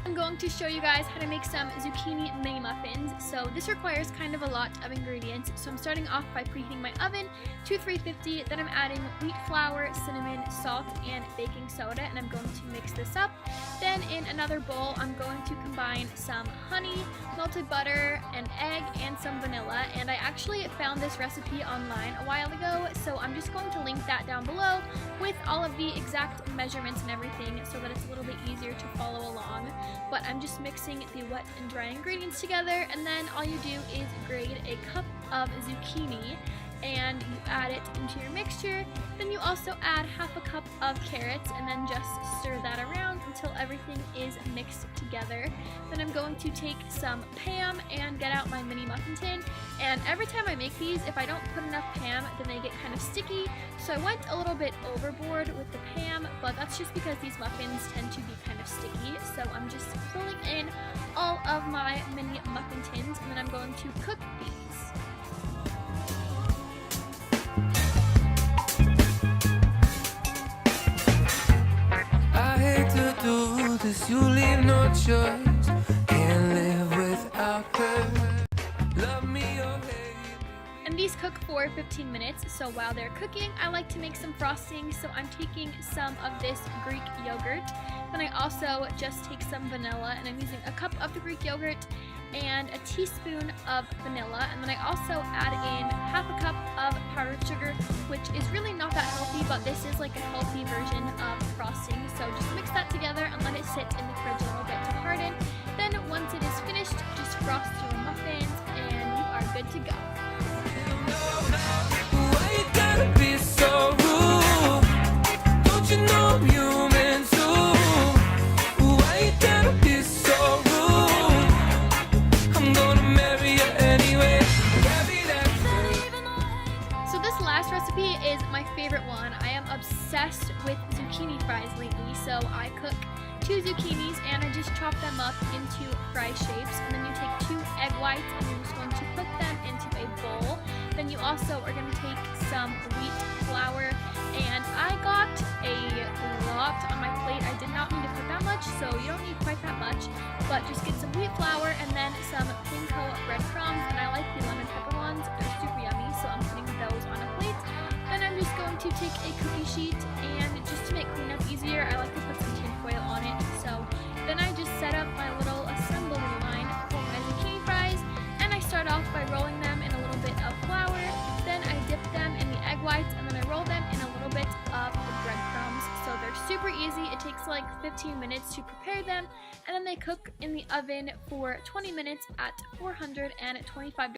I'm going to show you guys how to make some zucchini mini muffins. So this requires kind of a lot of ingredients. So I'm starting off by preheating my oven to 350. Then I'm adding wheat flour, cinnamon, salt, and baking soda, and I'm going to mix this up. Then in another bowl, I'm going to combine some honey, melted butter, an egg, and some vanilla. And I actually found this recipe online a while ago, so I'm just going to link that down below with all of the exact measurements and everything so that it's a little bit easier to follow along. But I'm just mixing the wet and dry ingredients together, and then all you do is grate a cup of zucchini and you add it into your mixture. Then you also add half a cup of carrots and then just stir that around until everything is mixed together. Then I'm going to take some Pam and get out my mini muffin tin, and every time I make these, if I don't put enough Pam, then they get kind of sticky, so I went a little bit overboard with the Pam, but that's just because these muffins tend to be kind of sticky. So I'm just filling in all of my mini muffin tins, and then I'm going to cook these. You leave no choice, can't live without her. Love me or hate me. And these cook for 15 minutes, so while they're cooking, I like to make some frosting, so I'm taking some of this Greek yogurt. Then I also just take some vanilla, and I'm using a cup of the Greek yogurt and a teaspoon of vanilla, and then I also add in half a cup of powdered sugar, which is really not that healthy, but this is like a healthy version of frosting. So just mix that together and let it sit in the fridge a little bit to harden. Then once it is finished, just frost your muffins and you are good to go. Why you gotta be so rude? Don't you know I'm human too? Why you gotta be so rude? I'm gonna marry you anyway. So this last recipe is my favorite one. I am obsessed with zucchini fries lately, so I cook 2 zucchinis and I just chop them up into fry shapes, and then you take 2 egg whites and you're just going to put them into a bowl. Then you also are going to take some wheat flour, and I got a lot on my plate. I did not need to put that much, so you don't need quite that much, but just get some wheat flour and then some pinko breadcrumbs, and I like the lemon pepper ones. They're super yummy, so I'm putting those on a plate. Then I'm just going to take a cookie sheet, and just to make cleanup easier, I like to put some tin foil on it. So then I just set up my little assembly line for my zucchini fries, and I start off by rolling them in a little bit of flour. Then I dip them in the egg whites, and then I roll them in a little bit of the breadcrumbs. So they're super easy. It takes like 15 minutes to prepare them, and then they cook in the oven for 20 minutes at 425 degrees.